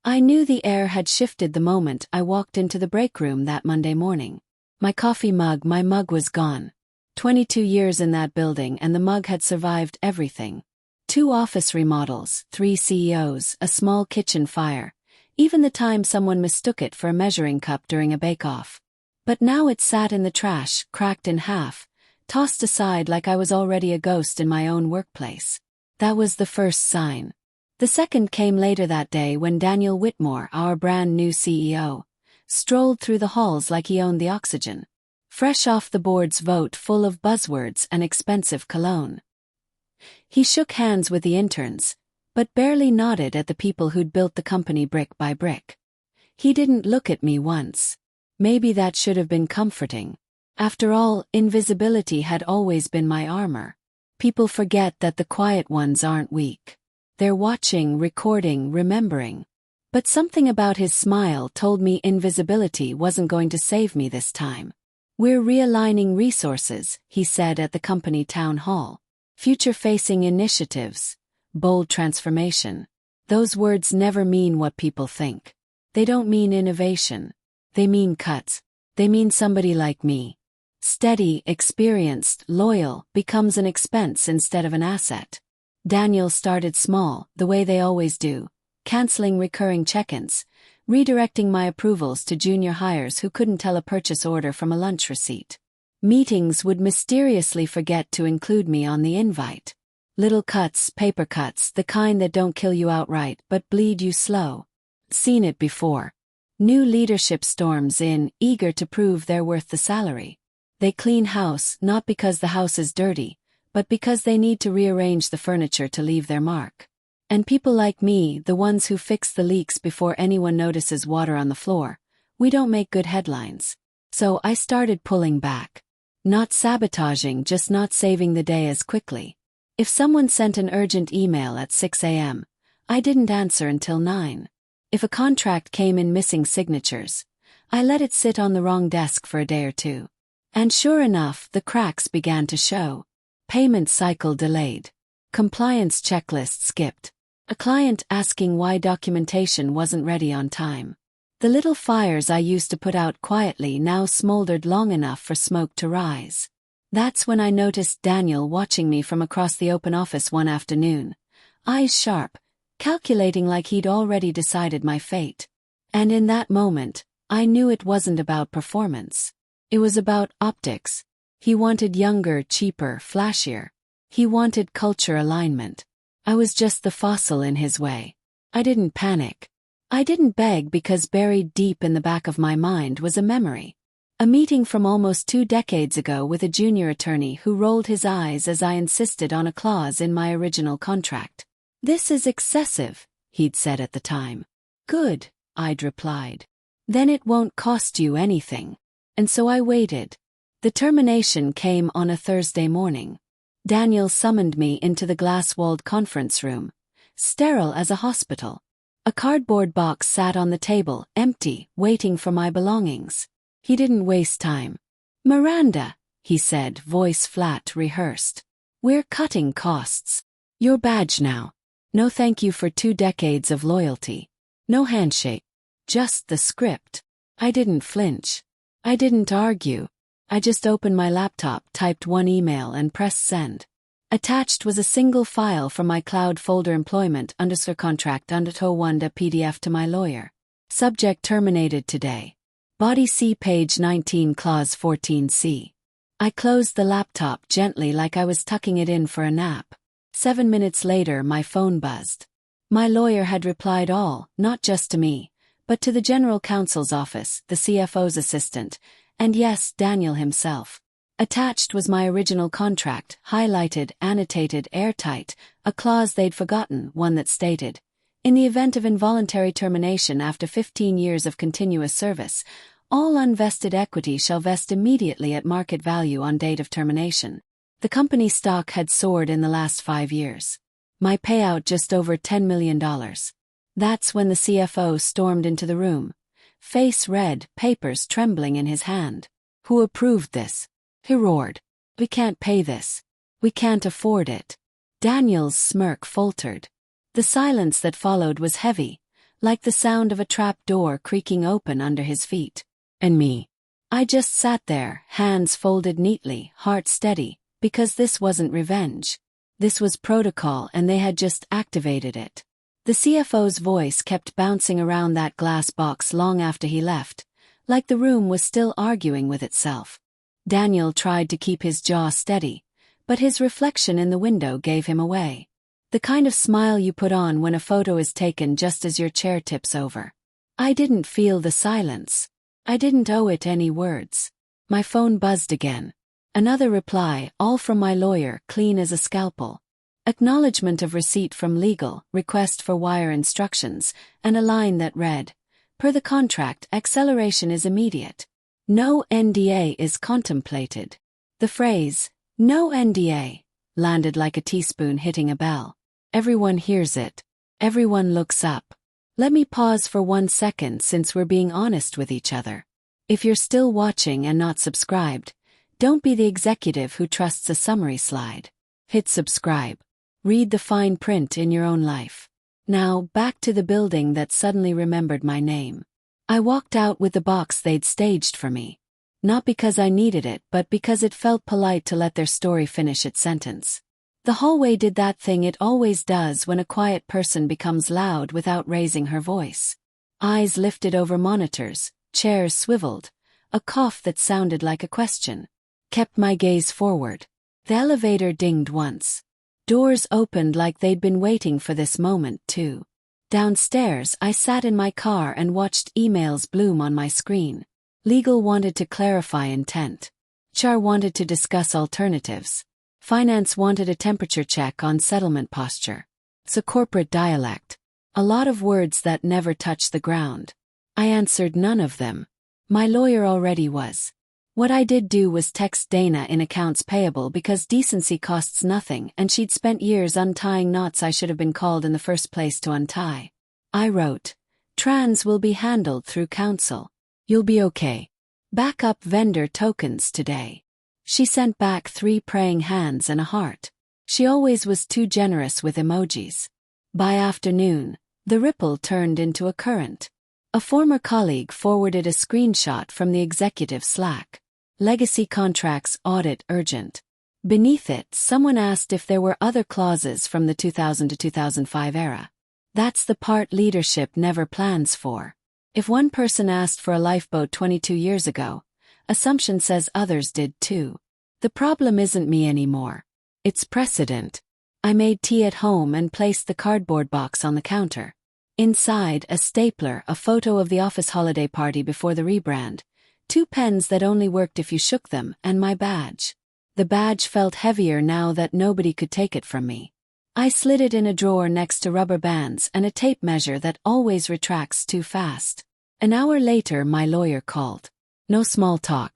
I knew the air had shifted the moment I walked into the break room that Monday morning. My mug was gone. 22 years in that building and the mug had survived everything. 2 office remodels, 3 CEOs, a small kitchen fire, even the time someone mistook it for a measuring cup during a bake-off. But now it sat in the trash, cracked in half, tossed aside like I was already a ghost in my own workplace. That was the first sign. The second came later that day when Daniel Whitmore, our brand new CEO, strolled through the halls like he owned the oxygen. Fresh off the board's vote full of buzzwords and expensive cologne. He shook hands with the interns, but barely nodded at the people who'd built the company brick by brick. He didn't look at me once. Maybe that should have been comforting. After all, invisibility had always been my armor. People forget that the quiet ones aren't weak. They're watching, recording, remembering. But something about his smile told me invisibility wasn't going to save me this time. "We're realigning resources," he said at the company town hall. "Future-facing initiatives. Bold transformation." Those words never mean what people think. They don't mean innovation. They mean cuts. They mean somebody like me, steady, experienced, loyal, becomes an expense instead of an asset. Daniel started small, the way they always do, canceling recurring check-ins, redirecting my approvals to junior hires who couldn't tell a purchase order from a lunch receipt. Meetings would mysteriously forget to include me on the invite. Little cuts, paper cuts, the kind that don't kill you outright but bleed you slow. Seen it before. New leadership storms in, eager to prove they're worth the salary. They clean house not because the house is dirty, but because they need to rearrange the furniture to leave their mark. And people like me, the ones who fix the leaks before anyone notices water on the floor, we don't make good headlines. So I started pulling back. Not sabotaging, just not saving the day as quickly. If someone sent an urgent email at 6 a.m., I didn't answer until 9. If a contract came in missing signatures, I let it sit on the wrong desk for a day or two. And sure enough, the cracks began to show. Payment cycle delayed. Compliance checklist skipped. A client asking why documentation wasn't ready on time. The little fires I used to put out quietly now smoldered long enough for smoke to rise. That's when I noticed Daniel watching me from across the open office one afternoon, eyes sharp, calculating like he'd already decided my fate. And in that moment, I knew it wasn't about performance. It was about optics. He wanted younger, cheaper, flashier. He wanted culture alignment. I was just the fossil in his way. I didn't panic. I didn't beg because buried deep in the back of my mind was a memory. A meeting from almost 2 decades ago with a junior attorney who rolled his eyes as I insisted on a clause in my original contract. "This is excessive," he'd said at the time. "Good," I'd replied. "Then it won't cost you anything." And so I waited. The termination came on a Thursday morning. Daniel summoned me into the glass-walled conference room, sterile as a hospital. A cardboard box sat on the table, empty, waiting for my belongings. He didn't waste time. "Miranda," he said, voice flat, rehearsed. "We're cutting costs. Your badge now. No thank you for 2 decades of loyalty. No handshake. Just the script." I didn't flinch. I didn't argue. I just opened my laptop, typed one email and pressed send. Attached was a single file from my cloud folder employment _contract _1 PDF to my lawyer. Subject terminated today. Body C page 19 clause 14C. I closed the laptop gently like I was tucking it in for a nap. 7 minutes later my phone buzzed. My lawyer had replied all, not just to me, but to the general counsel's office, the CFO's assistant, and yes, Daniel himself. Attached was my original contract, highlighted, annotated, airtight, a clause they'd forgotten, one that stated, "In the event of involuntary termination after 15 years of continuous service, all unvested equity shall vest immediately at market value on date of termination." The company stock had soared in the last 5 years. My payout just over $10 million. That's when the CFO stormed into the room, face red, papers trembling in his hand. "Who approved this?" he roared. "We can't pay this. We can't afford it." Daniel's smirk faltered. The silence that followed was heavy, like the sound of a trap door creaking open under his feet. And me. I just sat there, hands folded neatly, heart steady, because this wasn't revenge. This was protocol, and they had just activated it. The CFO's voice kept bouncing around that glass box long after he left, like the room was still arguing with itself. Daniel tried to keep his jaw steady, but his reflection in the window gave him away. The kind of smile you put on when a photo is taken just as your chair tips over. I didn't feel the silence. I didn't owe it any words. My phone buzzed again. Another reply, all from my lawyer, clean as a scalpel. Acknowledgement of receipt from legal, request for wire instructions, and a line that read, per the contract, acceleration is immediate. No NDA is contemplated. The phrase, no NDA, landed like a teaspoon hitting a bell. Everyone hears it. Everyone looks up. Let me pause for 1 second since we're being honest with each other. If you're still watching and not subscribed, don't be the executive who trusts a summary slide. Hit subscribe. Read the fine print in your own life. Now, back to the building that suddenly remembered my name. I walked out with the box they'd staged for me. Not because I needed it, but because it felt polite to let their story finish its sentence. The hallway did that thing it always does when a quiet person becomes loud without raising her voice. Eyes lifted over monitors, chairs swiveled, a cough that sounded like a question. Kept my gaze forward. The elevator dinged once. Doors opened like they'd been waiting for this moment, too. Downstairs, I sat in my car and watched emails bloom on my screen. Legal wanted to clarify intent. HR wanted to discuss alternatives. Finance wanted a temperature check on settlement posture. It's a corporate dialect. A lot of words that never touch the ground. I answered none of them. My lawyer already was. What I did do was text Dana in accounts payable because decency costs nothing and she'd spent years untying knots I should have been called in the first place to untie. I wrote, trans will be handled through counsel. You'll be okay. Back up vendor tokens today. She sent back 3 praying hands and a heart. She always was too generous with emojis. By afternoon, the ripple turned into a current. A former colleague forwarded a screenshot from the executive Slack. Legacy contracts audit urgent. Beneath it, someone asked if there were other clauses from the 2000 to 2005 era. That's the part leadership never plans for. If one person asked for a lifeboat 22 years ago, assumption says others did too. The problem isn't me anymore. It's precedent. I made tea at home and placed the cardboard box on the counter. Inside, a stapler, a photo of the office holiday party before the rebrand, 2 pens that only worked if you shook them, and my badge. The badge felt heavier now that nobody could take it from me. I slid it in a drawer next to rubber bands and a tape measure that always retracts too fast. An hour later, my lawyer called. No small talk.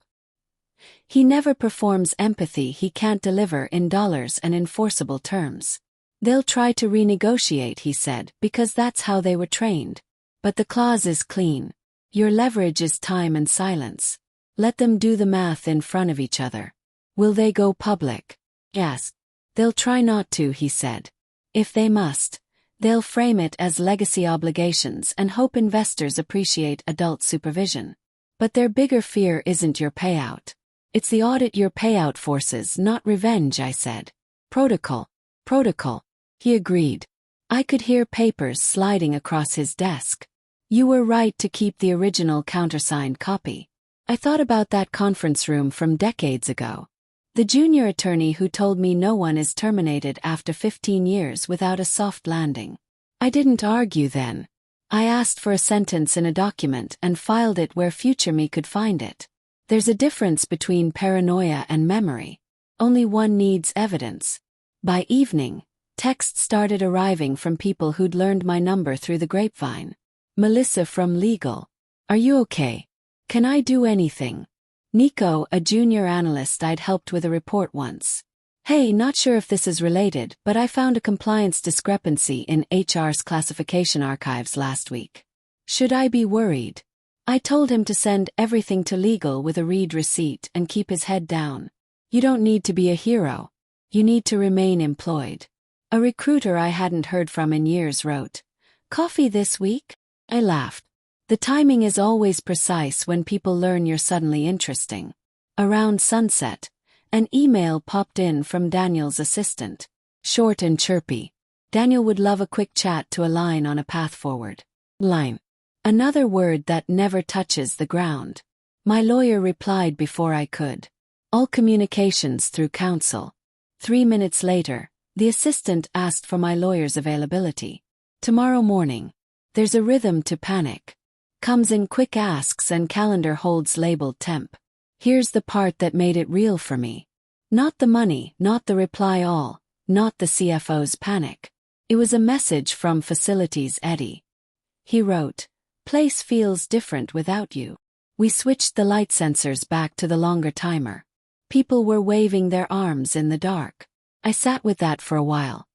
He never performs empathy he can't deliver in dollars and enforceable terms. They'll try to renegotiate, he said, because that's how they were trained. But the clause is clean. Your leverage is time and silence. Let them do the math in front of each other. Will they go public? Yes. They'll try not to, he said. If they must, they'll frame it as legacy obligations and hope investors appreciate adult supervision. But their bigger fear isn't your payout. It's the audit your payout forces, not revenge, I said. Protocol. Protocol. He agreed. I could hear papers sliding across his desk. You were right to keep the original countersigned copy. I thought about that conference room from decades ago. The junior attorney who told me no one is terminated after 15 years without a soft landing. I didn't argue then. I asked for a sentence in a document and filed it where future me could find it. There's a difference between paranoia and memory. Only one needs evidence. By evening, texts started arriving from people who'd learned my number through the grapevine. Melissa from legal. Are you okay? Can I do anything? Nico, a junior analyst I'd helped with a report once. Hey, not sure if this is related, but I found a compliance discrepancy in HR's classification archives last week. Should I be worried? I told him to send everything to legal with a read receipt and keep his head down. You don't need to be a hero. You need to remain employed. A recruiter I hadn't heard from in years wrote, "Coffee this week?" I laughed. The timing is always precise when people learn you're suddenly interesting. Around sunset, an email popped in from Daniel's assistant. Short and chirpy. Daniel would love a quick chat to align on a path forward. Line. Another word that never touches the ground. My lawyer replied before I could. All communications through counsel. 3 minutes later, the assistant asked for my lawyer's availability. Tomorrow morning. There's a rhythm to panic. Comes in quick asks and calendar holds labeled temp. Here's the part that made it real for me. Not the money, not the reply all, not the CFO's panic. It was a message from Facilities Eddie. He wrote, "Place feels different without you." We switched the light sensors back to the longer timer. People were waving their arms in the dark. I sat with that for a while.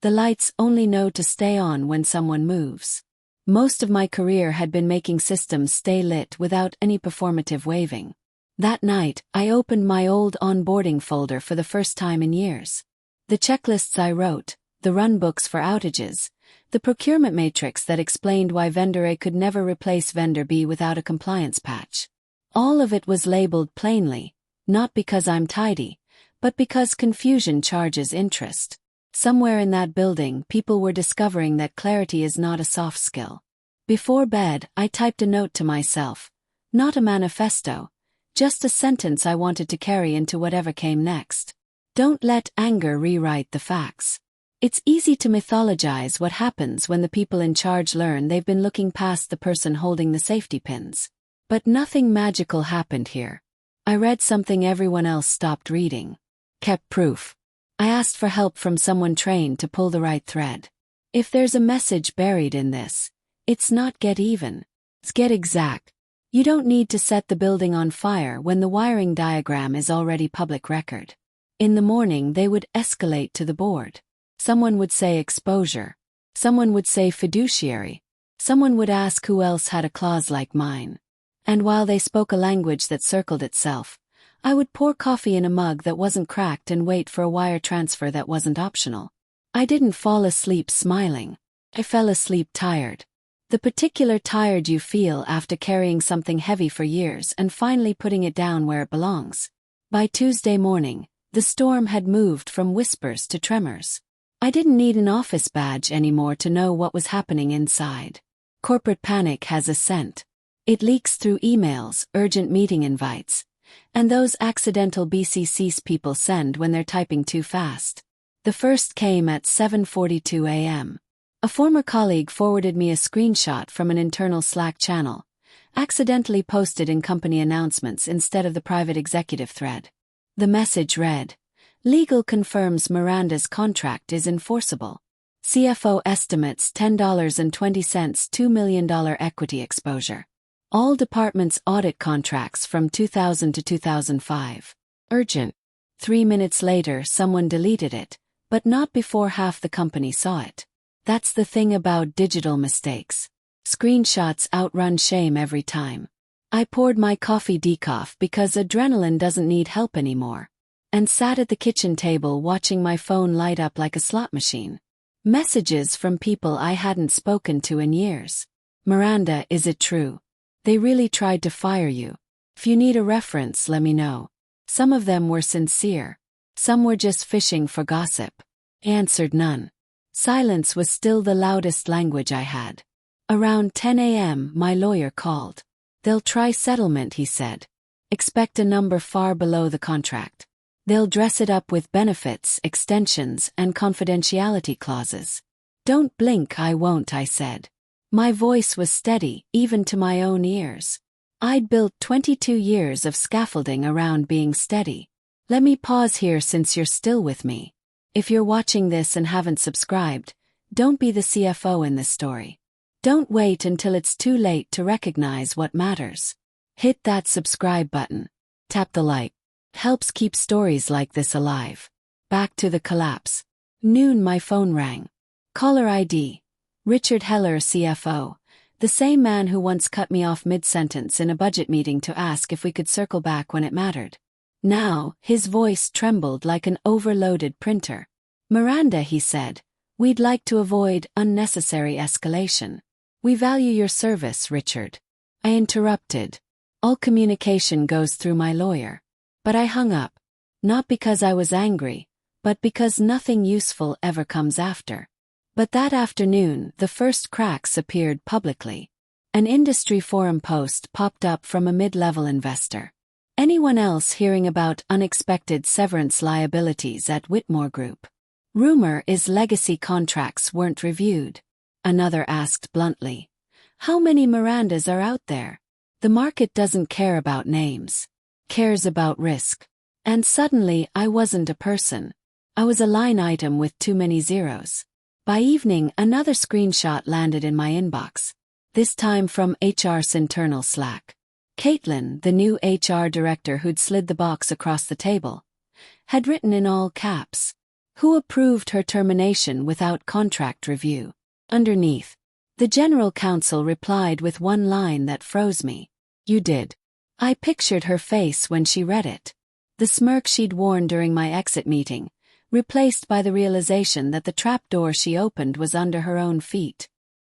The lights only know to stay on when someone moves. Most of my career had been making systems stay lit without any performative waving. That night, I opened my old onboarding folder for the first time in years. The checklists I wrote, the runbooks for outages, the procurement matrix that explained why vendor A could never replace vendor B without a compliance patch. All of it was labeled plainly, not because I'm tidy, but because confusion charges interest. Somewhere in that building, people were discovering that clarity is not a soft skill. Before bed, I typed a note to myself. Not a manifesto, just a sentence I wanted to carry into whatever came next. Don't let anger rewrite the facts. It's easy to mythologize what happens when the people in charge learn they've been looking past the person holding the safety pins. But nothing magical happened here. I read something everyone else stopped reading. Kept proof. I asked for help from someone trained to pull the right thread. If there's a message buried in this, it's not get even. It's get exact. You don't need to set the building on fire when the wiring diagram is already public record. In the morning they would escalate to the board. Someone would say exposure. Someone would say fiduciary. Someone would ask who else had a clause like mine. And while they spoke a language that circled itself, I would pour coffee in a mug that wasn't cracked and wait for a wire transfer that wasn't optional. I didn't fall asleep smiling. I fell asleep tired. The particular tired you feel after carrying something heavy for years and finally putting it down where it belongs. By Tuesday morning, the storm had moved from whispers to tremors. I didn't need an office badge anymore to know what was happening inside. Corporate panic has a scent. It leaks through emails, urgent meeting invites, and those accidental BCCs people send when they're typing too fast. The first came at 7:42 a.m. A former colleague forwarded me a screenshot from an internal Slack channel, accidentally posted in company announcements instead of the private executive thread. The message read, "Legal confirms Miranda's contract is enforceable. CFO estimates $10.20 $2 million equity exposure. All departments' audit contracts from 2000 to 2005. Urgent." 3 minutes later someone deleted it, but not before half the company saw it. That's the thing about digital mistakes. Screenshots outrun shame every time. I poured my coffee decaf because adrenaline doesn't need help anymore, and sat at the kitchen table watching my phone light up like a slot machine. Messages from people I hadn't spoken to in years. "Miranda, is it true? They really tried to fire you. If you need a reference, let me know." Some of them were sincere. Some were just fishing for gossip. Answered none. Silence was still the loudest language I had. Around 10 a.m. my lawyer called. "They'll try settlement," he said. "Expect a number far below the contract. They'll dress it up with benefits, extensions, and confidentiality clauses." "Don't blink, I won't," I said. My voice was steady, even to my own ears. I'd built 22 years of scaffolding around being steady. Let me pause here since you're still with me. If you're watching this and haven't subscribed, don't be the CFO in this story. Don't wait until it's too late to recognize what matters. Hit that subscribe button. Tap the like. Helps keep stories like this alive. Back to the collapse. Noon my phone rang. Caller ID. Richard Heller, CFO. The same man who once cut me off mid-sentence in a budget meeting to ask if we could circle back when it mattered. Now, his voice trembled like an overloaded printer. "Miranda," he said, "we'd like to avoid unnecessary escalation. We value your service, Richard. I interrupted. All communication goes through my lawyer. But I hung up. Not because I was angry, but because nothing useful ever comes after. But that afternoon, the first cracks appeared publicly. An industry forum post popped up from a mid-level investor. Anyone else hearing about unexpected severance liabilities at Whitmore Group? Rumor is legacy contracts weren't reviewed. Another asked bluntly. How many Mirandas are out there? The market doesn't care about names. Cares about risk. And suddenly I wasn't a person. I was a line item with too many zeros. By evening, another screenshot landed in my inbox. This time from HR's internal Slack. Caitlin, the new HR director who'd slid the box across the table, had written in all caps, "Who approved her termination without contract review?" Underneath, the general counsel replied with one line that froze me. "You did." I pictured her face when she read it. The smirk she'd worn during my exit meeting, replaced by the realization that the trapdoor she opened was under her own feet.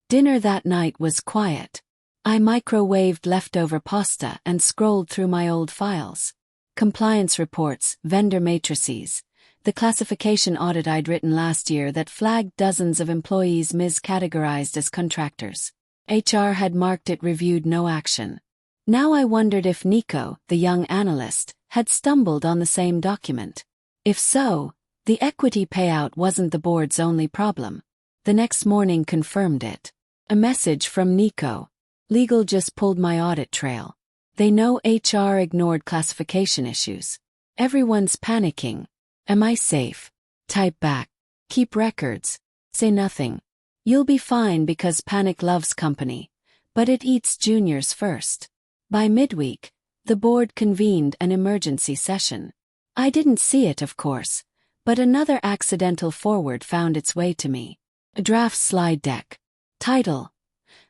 Dinner that night was quiet. I microwaved leftover pasta and scrolled through my old files. Compliance reports, vendor matrices, the classification audit I'd written last year that flagged dozens of employees miscategorized as contractors. HR had marked it reviewed, no action. Now I wondered if Nico, the young analyst, had stumbled on the same document. If so, the equity payout wasn't the board's only problem. The next morning confirmed it. A message from Nico. Legal just pulled my audit trail. They know HR ignored classification issues. Everyone's panicking. Am I safe? Type back. Keep records. Say nothing. You'll be fine because panic loves company. But it eats juniors first. By midweek, the board convened an emergency session. I didn't see it, of course, but another accidental forward found its way to me. A draft slide deck. Title: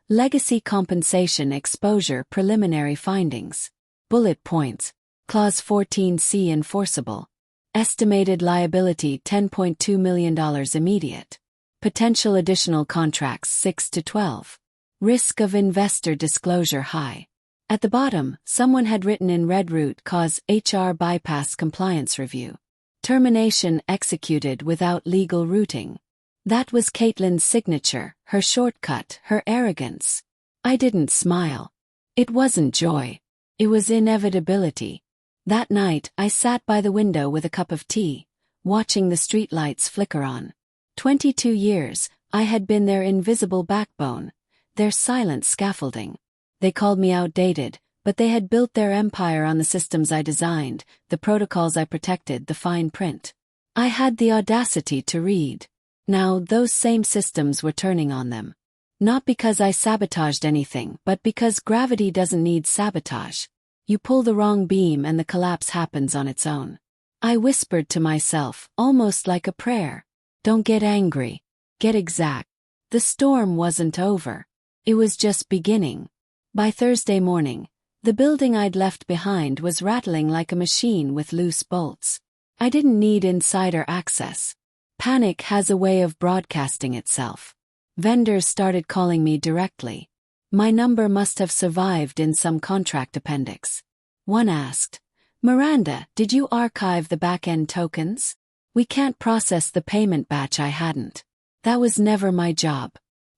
Legacy Compensation Exposure Preliminary Findings. Bullet points. Clause 14C enforceable. Estimated liability $10.2 million immediate. Potential additional contracts 6 to 12. Risk of investor disclosure high. At the bottom, someone had written in red root cause HR bypass compliance review. Termination executed without legal routing. That was Caitlin's signature, her shortcut, her arrogance. I didn't smile. It wasn't joy. It was inevitability. That night, I sat by the window with a cup of tea, watching the streetlights flicker on. 22 years, I had been their invisible backbone, their silent scaffolding. They called me outdated, but they had built their empire on the systems I designed, the protocols I protected, the fine print. I had the audacity to read. Now, those same systems were turning on them. Not because I sabotaged anything, but because gravity doesn't need sabotage. You pull the wrong beam and the collapse happens on its own. I whispered to myself, almost like a prayer. Don't get angry. Get exact. The storm wasn't over. It was just beginning. By Thursday morning, the building I'd left behind was rattling like a machine with loose bolts. I didn't need insider access. Panic has a way of broadcasting itself. Vendors started calling me directly. My number must have survived in some contract appendix. One asked, "Miranda, did you archive the back-end tokens?" "We can't process the payment batch." I hadn't. That was never my job.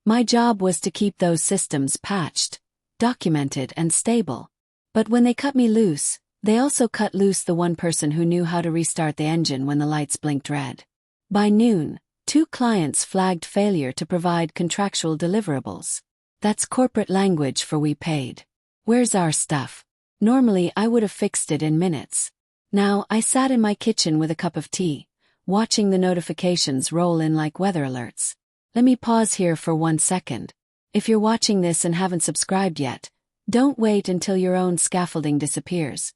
My job was to keep those systems patched, documented and stable. But when they cut me loose, they also cut loose the one person who knew how to restart the engine when the lights blinked red. By noon, 2 clients flagged failure to provide contractual deliverables. That's corporate language for "we paid. Where's our stuff?" Normally I would have fixed it in minutes. Now I sat in my kitchen with a cup of tea, watching the notifications roll in like weather alerts. Let me pause here for 1 second. If you're watching this and haven't subscribed yet, don't wait until your own scaffolding disappears.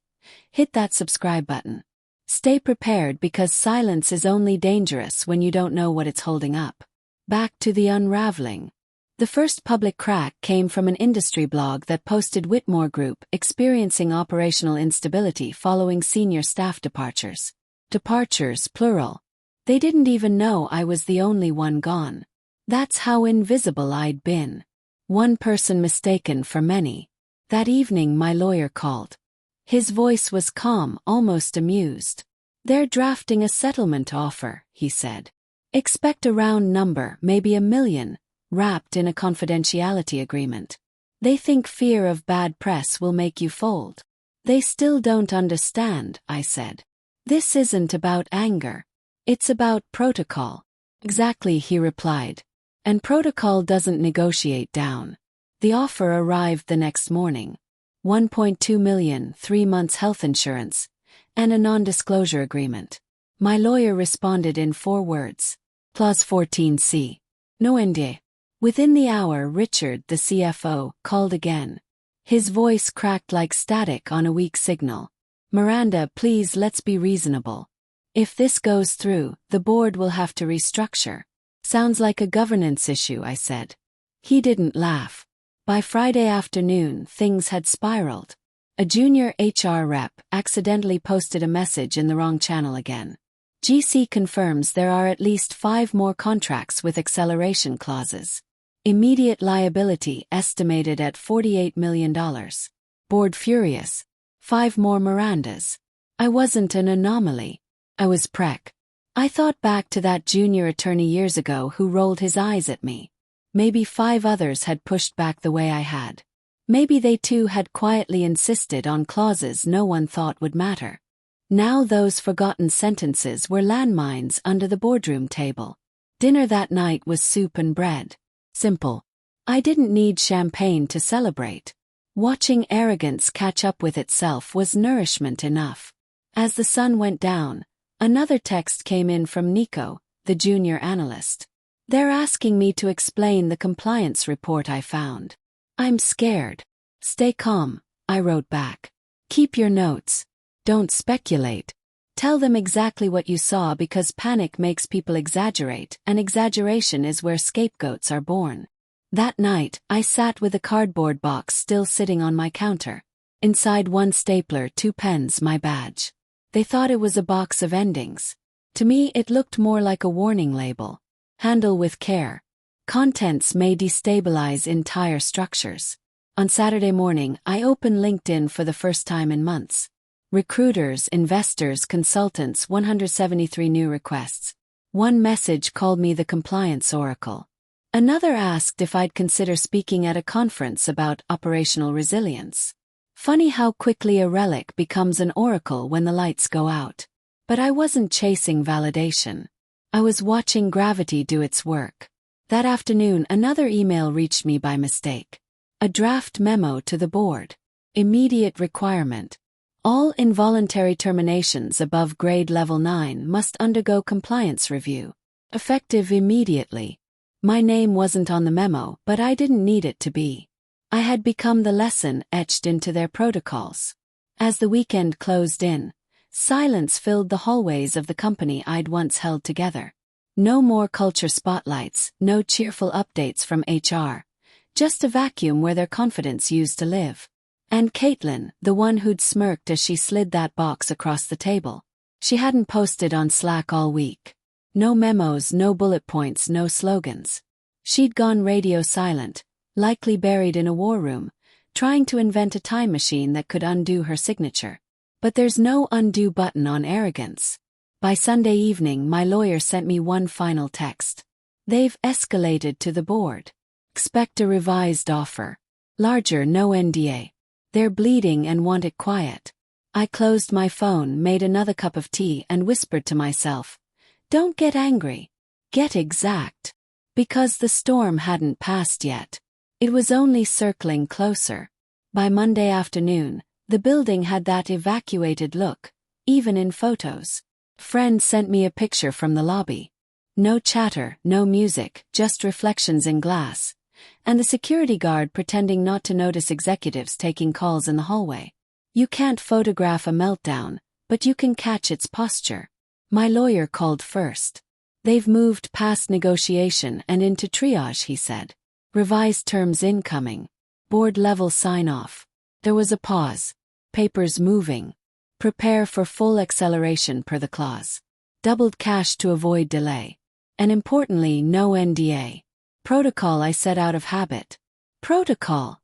Hit that subscribe button. Stay prepared because silence is only dangerous when you don't know what it's holding up. Back to the unraveling. The first public crack came from an industry blog that posted Whitmore Group experiencing operational instability following senior staff departures. Departures, plural. They didn't even know I was the only one gone. That's how invisible I'd been. One person mistaken for many. That evening my lawyer called. His voice was calm, almost amused. "They're drafting a settlement offer," he said. "Expect a round number, maybe $1 million, wrapped in a confidentiality agreement. They think fear of bad press will make you fold." "They still don't understand," I said. "This isn't about anger. It's about protocol." "Exactly," he replied. "And protocol doesn't negotiate down." The offer arrived the next morning. 1.2 million, 3 months health insurance, and a non-disclosure agreement. My lawyer responded in 4 words. Clause 14C. No NDA. Within the hour, Richard, the CFO, called again. His voice cracked like static on a weak signal. "Miranda, please, let's be reasonable. If this goes through, the board will have to restructure." "Sounds like a governance issue," I said. He didn't laugh. By Friday afternoon, things had spiraled. A junior HR rep accidentally posted a message in the wrong channel again. "GC confirms there are at least 5 more contracts with acceleration clauses. Immediate liability estimated at $48 million. Board furious. 5 more Mirandas." I wasn't an anomaly. I was Prec. I thought back to that junior attorney years ago who rolled his eyes at me. Maybe 5 others had pushed back the way I had. Maybe they too had quietly insisted on clauses no one thought would matter. Now those forgotten sentences were landmines under the boardroom table. Dinner that night was soup and bread. Simple. I didn't need champagne to celebrate. Watching arrogance catch up with itself was nourishment enough. As the sun went down, another text came in from Nico, the junior analyst. "They're asking me to explain the compliance report I found. I'm scared." "Stay calm," I wrote back. "Keep your notes. Don't speculate. Tell them exactly what you saw because panic makes people exaggerate, and exaggeration is where scapegoats are born." That night, I sat with a cardboard box still sitting on my counter. Inside 1 stapler, 2 pens, my badge. They thought it was a box of endings. To me it looked more like a warning label. Handle with care. Contents may destabilize entire structures. On Saturday morning, I opened LinkedIn for the first time in months. Recruiters, investors, consultants, 173 new requests. One message called me the compliance oracle. Another asked if I'd consider speaking at a conference about operational resilience. Funny how quickly a relic becomes an oracle when the lights go out. But I wasn't chasing validation. I was watching gravity do its work. That afternoon, another email reached me by mistake. A draft memo to the board. Immediate requirement. All involuntary terminations above grade level 9 must undergo compliance review. Effective immediately. My name wasn't on the memo, but I didn't need it to be. I had become the lesson etched into their protocols. As the weekend closed in, silence filled the hallways of the company I'd once held together. No more culture spotlights, no cheerful updates from HR. Just a vacuum where their confidence used to live. And Caitlin, the one who'd smirked as she slid that box across the table. She hadn't posted on Slack all week. No memos, no bullet points, no slogans. She'd gone radio silent, likely buried in a war room, trying to invent a time machine that could undo her signature. But there's no undo button on arrogance. By Sunday evening, my lawyer sent me one final text. "They've escalated to the board. Expect a revised offer. Larger, no NDA. They're bleeding and want it quiet." I closed my phone, made another cup of tea, and whispered to myself, "Don't get angry. Get exact." Because the storm hadn't passed yet. It was only circling closer. By Monday afternoon, the building had that evacuated look, even in photos. Friend sent me a picture from the lobby. No chatter, no music, just reflections in glass. And the security guard pretending not to notice executives taking calls in the hallway. You can't photograph a meltdown, but you can catch its posture. My lawyer called first. "They've moved past negotiation and into triage," he said. "Revised terms incoming. Board level sign-off." There was a pause. Papers moving. Prepare for full acceleration per the clause. Doubled cash to avoid delay. And importantly, no NDA. Protocol I set out of habit. Protocol,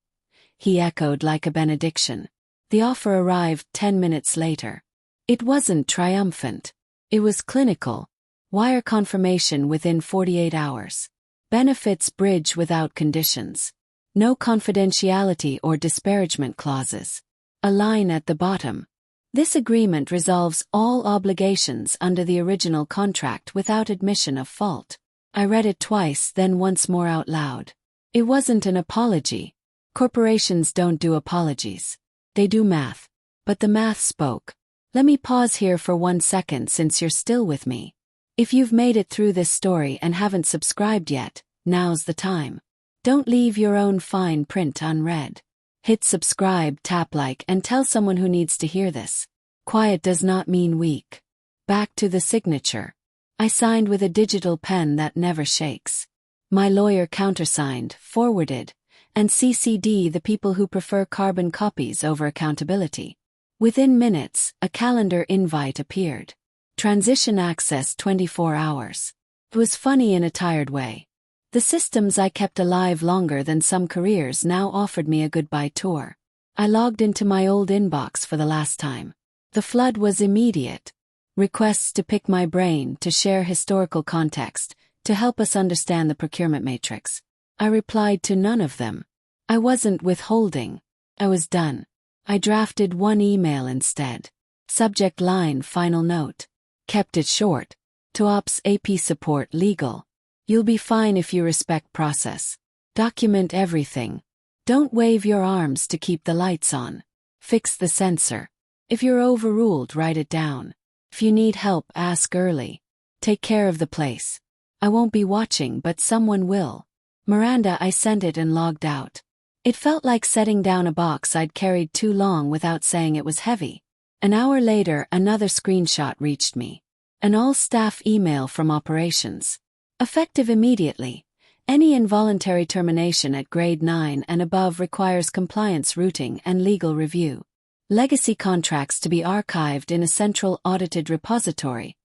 he echoed like a benediction. The offer arrived 10 minutes later. It wasn't triumphant. It was clinical. Wire confirmation within 48 hours. Benefits bridge without conditions. No confidentiality or disparagement clauses. A line at the bottom. This agreement resolves all obligations under the original contract without admission of fault. I read it twice, then once more out loud. It wasn't an apology. Corporations don't do apologies. They do math. But the math spoke. Let me pause here for 1 second since you're still with me. If you've made it through this story and haven't subscribed yet, now's the time. Don't leave your own fine print unread. Hit subscribe, tap like, and tell someone who needs to hear this. Quiet does not mean weak. Back to the signature. I signed with a digital pen that never shakes. My lawyer countersigned, forwarded, and CC'd the people who prefer carbon copies over accountability. Within minutes, a calendar invite appeared. Transition access 24 hours. It was funny in a tired way. The systems I kept alive longer than some careers now offered me a goodbye tour. I logged into my old inbox for the last time. The flood was immediate. Requests to pick my brain, to share historical context, to help us understand the procurement matrix. I replied to none of them. I wasn't withholding. I was done. I drafted one email instead. Subject line, final note. Kept it short. To Ops AP Support Legal. You'll be fine if you respect process. Document everything. Don't wave your arms to keep the lights on. Fix the sensor. If you're overruled, write it down. If you need help, ask early. Take care of the place. I won't be watching, but someone will. Miranda, I sent it and logged out. It felt like setting down a box I'd carried too long without saying it was heavy. An hour later, another screenshot reached me. An all-staff email from operations. Effective immediately. Any involuntary termination at grade 9 and above requires compliance routing and legal review. Legacy contracts to be archived in a central audited repository.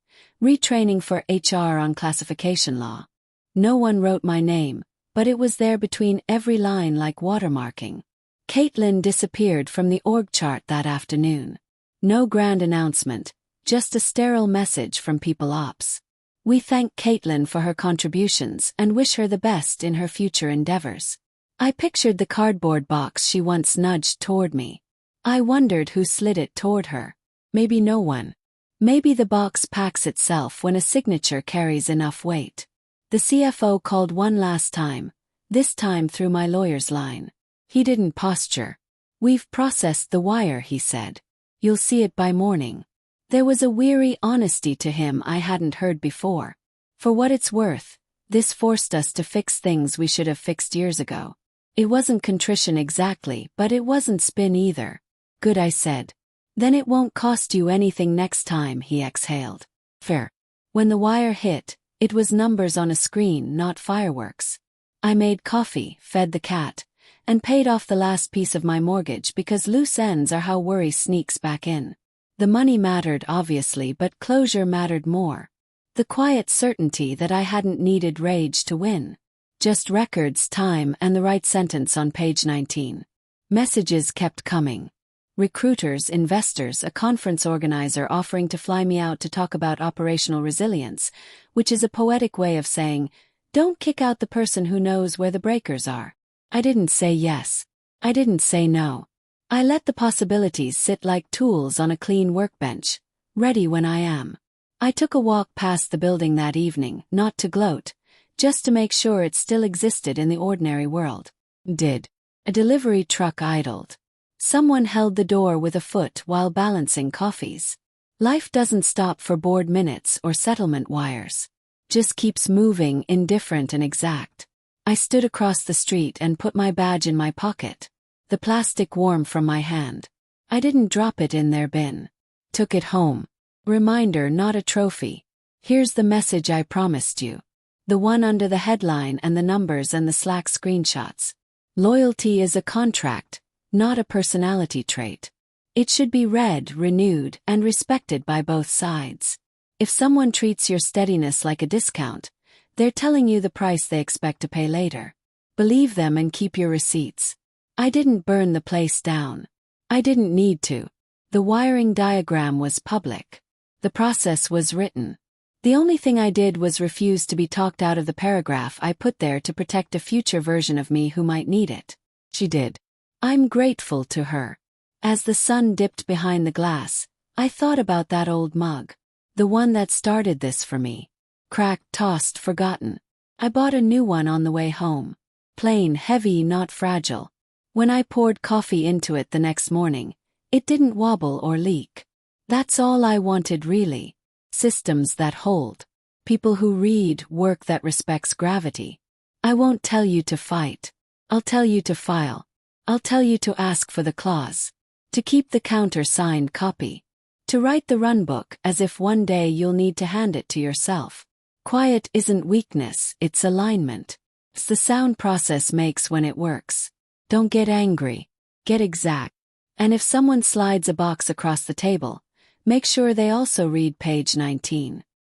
Retraining for HR on classification law. No one wrote my name, but it was there between every line like watermarking. Caitlin disappeared from the org chart that afternoon. No grand announcement, just a sterile message from People Ops. We thank Caitlin for her contributions and wish her the best in her future endeavors. I pictured the cardboard box she once nudged toward me. I wondered who slid it toward her. Maybe no one. Maybe the box packs itself when a signature carries enough weight. The CFO called one last time, this time through my lawyer's line. He didn't posture. We've processed the wire, he said. You'll see it by morning. There was a weary honesty to him I hadn't heard before. For what it's worth, this forced us to fix things we should have fixed years ago. It wasn't contrition exactly, but it wasn't spin either. Good, I said. Then it won't cost you anything next time, he exhaled. Fair. When the wire hit, it was numbers on a screen, not fireworks. I made coffee, fed the cat, and paid off the last piece of my mortgage because loose ends are how worry sneaks back in. The money mattered obviously, but closure mattered more. The quiet certainty that I hadn't needed rage to win. Just records, time, and the right sentence on page 19. Messages kept coming. Recruiters, investors, a conference organizer offering to fly me out to talk about operational resilience, which is a poetic way of saying, don't kick out the person who knows where the breakers are. I didn't say yes. I didn't say no. I let the possibilities sit like tools on a clean workbench, ready when I am. I took a walk past the building that evening, not to gloat, just to make sure it still existed in the ordinary world. Did. A delivery truck idled. Someone held the door with a foot while balancing coffees. Life doesn't stop for board minutes or settlement wires. Just keeps moving, indifferent and exact. I stood across the street and put my badge in my pocket. The plastic warm from my hand. I didn't drop it in their bin. Took it home. Reminder, not a trophy. Here's the message I promised you. The one under the headline and the numbers and the Slack screenshots. Loyalty is a contract, not a personality trait. It should be read, renewed, and respected by both sides. If someone treats your steadiness like a discount, they're telling you the price they expect to pay later. Believe them and keep your receipts. I didn't burn the place down. I didn't need to. The wiring diagram was public. The process was written. The only thing I did was refuse to be talked out of the paragraph I put there to protect a future version of me who might need it. She did. I'm grateful to her. As the sun dipped behind the glass, I thought about that old mug. The one that started this for me. Cracked, tossed, forgotten. I bought a new one on the way home. Plain, heavy, not fragile. When I poured coffee into it the next morning, it didn't wobble or leak. That's all I wanted really. Systems that hold. People who read work that respects gravity. I won't tell you to fight. I'll tell you to file. I'll tell you to ask for the clause. To keep the counter-signed copy. To write the runbook as if one day you'll need to hand it to yourself. Quiet isn't weakness, it's alignment. It's the sound process makes when it works. Don't get angry. Get exact. And if someone slides a box across the table, make sure they also read page 19.